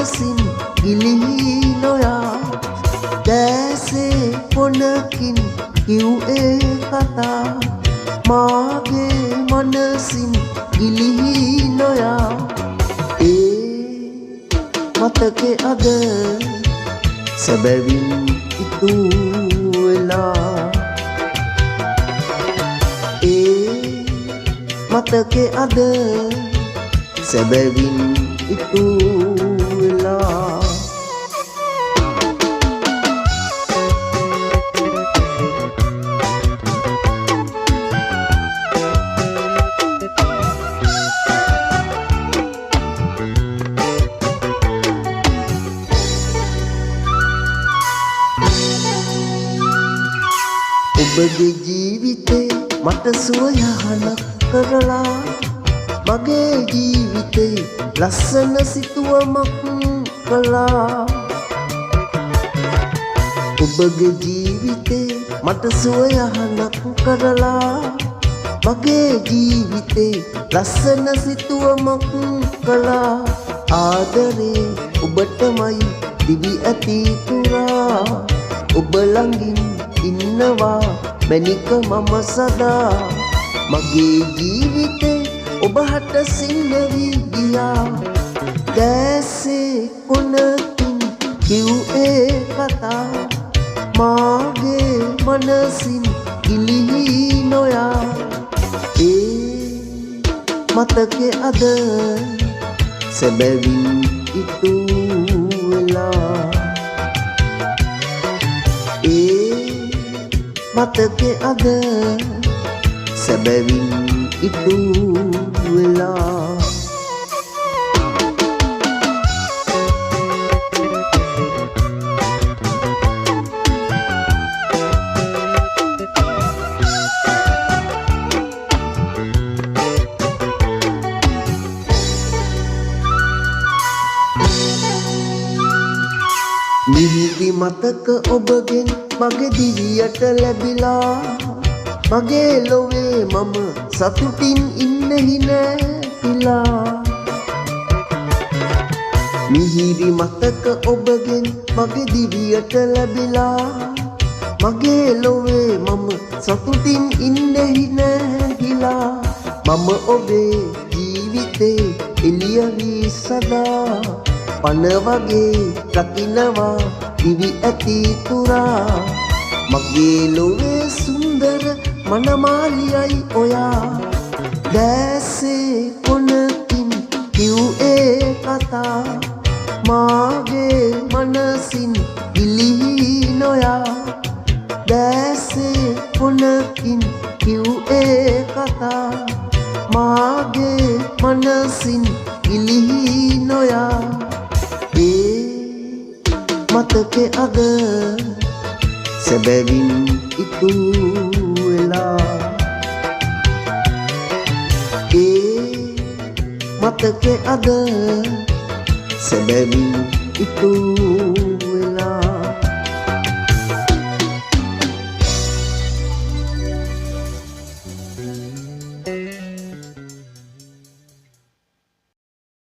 මනසින් ගිලිහි නොයා දැසේ කොනකින් කිව්වේ කතා මාගේ මනසින් ගිලිහි නොයා මතකේ අද සැබවින් ඉතුරු වෙලා මතකේ අද සැබවින් ඉතුරු වෙලා ඔබගේ ජීවිතේ මට සුවයහනක් කරලා මගේ ජීවිතේ ලස්සන සිතුවමක් කළා ඔබගේ ජීවිතේ මට සුවයහනක් කරලා මගේ ජීවිතේ ලස්සන සිතුවමක් කළා ආදරේ ඔබටමයි දිවි ඇති පුරා ඔබ ළඟින් ඉන්නවා මැනික මම සදා මගේ ජීවිතේ ඔබ හට සින්නවි ගියා දැසේ කොනකින් කිව්වේ කතා මාගේ මනසින් ගිලිහි නොයා මතකේ අද සැබවින් ඉතුරු වෙලා මතකේ අද සැබවින් ඉතුරු වෙලා මිහිරි මතක ඔබගෙන් මගේ දිවියට ලැබිලා මගේ ලොවේ මම සතුටින් ඉන්නෙහි නැතිලා මිහිරි මතක ඔබගෙන් මගේ දිවියට ලැබිලා මගේ ලොවේ මම සතුටින් ඉන්නෙහි නැතිලා මම ඔබේ ජීවිතේ එළිය වී සදා පන වගේ රකින්නවා දිවි ඇති තුරා මගේ ලොවේ සුන්දර මනමාලියයි ඔයා දැසේ කොනකින් කිව්වේ කතා මාගේ මනසින් ගිලිහි නොයා දැසේ කොනකින් කිව්වේ කතා මාගේ මනසින් ගිලිහි නොයා මතකේ අද සැබවින් ඉතුරු වෙලා මතකේ අද සැබවින් ඉතුරු